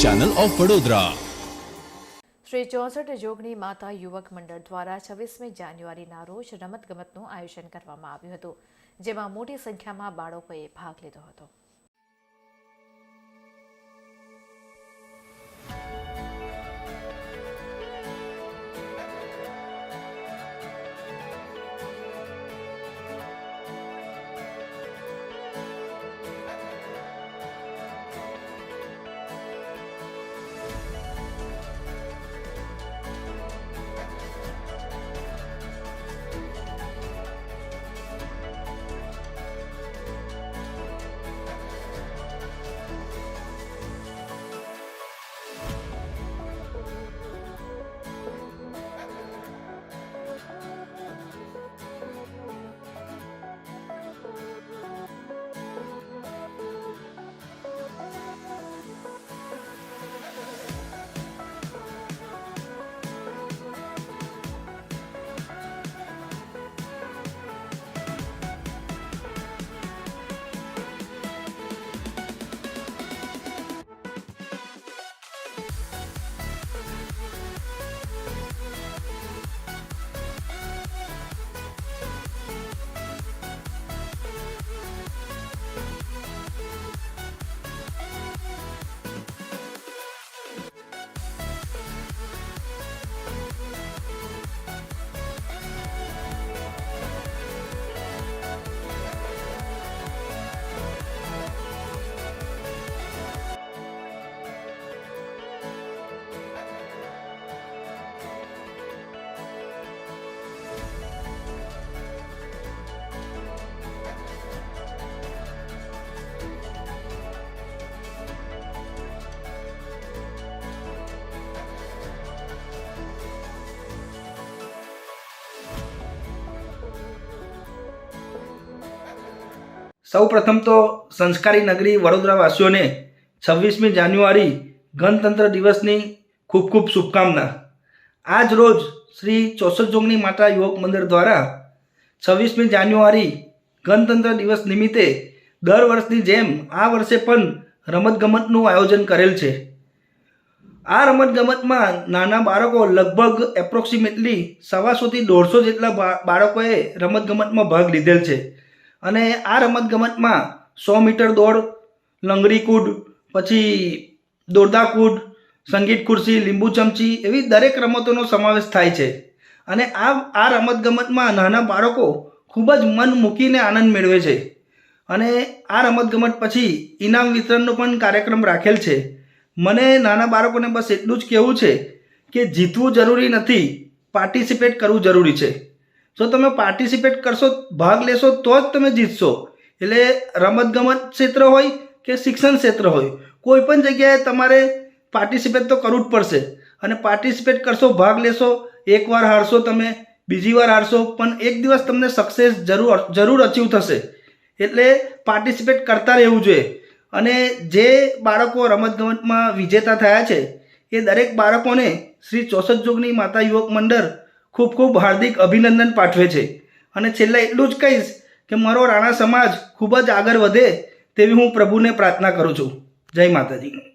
Channel of Vadodara. Shri 64 Jogni Mata युवक मंडળ દ્વારા 26મી જાન્યુઆરીના રોજ રમતગમતનું આયોજન કરવામાં આવ્યું હતું, જેમાં મોટી સંખ્યામાં બાળકોએ ભાગ લીધો હતો। સૌ પ્રથમ તો સંસ્કારી નગરી વડોદરાવાસીઓને 26મી જાન્યુઆરી ગણતંત્ર દિવસની ખૂબ ખૂબ શુભકામના। આજ રોજ શ્રી 64 જોગની માતા યુવક મંડળ દ્વારા 26મી જાન્યુઆરી ગણતંત્ર દિવસ નિમિત્તે દર વર્ષની જેમ આ વર્ષે પણ રમતગમતનું આયોજન કરેલ છે। આ રમતગમતમાં નાના બાળકો લગભગ એપ્રોક્સિમેટલી 125થી 150 જેટલા બાળકોએ રમતગમતમાં ભાગ લીધેલ છે અને આ રમતગમતમાં 100 મીટર દોડ, લંગડી કૂદ, પછી દોરડા કૂદ, સંગીત ખુરશી, લીંબુ ચમચી એવી દરેક રમતોનો સમાવેશ થાય છે અને આ રમતગમતમાં નાના બાળકો ખૂબ જ મન મૂકીને આનંદ મેળવે છે અને આ રમતગમત પછી ઇનામ વિતરણનો પણ કાર્યક્રમ રાખેલ છે। મને નાના બાળકોને બસ એટલું જ કહેવું છે કે જીતવું જરૂરી નથી, પાર્ટિસિપેટ કરવું જરૂરી છે। જો તમે પાર્ટિસિપેટ કરશો, ભાગ લેશો તો જ તમે જીતશો। એટલે રમતગમત ક્ષેત્ર હોય કે શિક્ષણ ક્ષેત્ર હોય, કોઈ પણ જગ્યાએ તમારે પાર્ટિસિપેટ તો કરવું જ પડશે અને પાર્ટિસિપેટ કરશો, ભાગ લેશો, એકવાર હારશો તમે, બીજી વાર હારશો, પણ એક દિવસ તમને સક્સેસ જરૂર અચીવ થશે। એટલે પાર્ટિસિપેટ કરતા રહેવું જોઈએ અને જે બાળકો રમતગમતમાં વિજેતા થયા છે એ દરેક બાળકોને શ્રી 64 જોગની માતા યુવક મંડળ ખૂબ ખૂબ હાર્દિક અભિનંદન પાઠવે છે અને છેલ્લે એટલું જ કહીશ કે મારો રાણા સમાજ ખૂબ જ આગળ વધે તેવી હું પ્રભુને પ્રાર્થના કરું છું। જય માતાજી।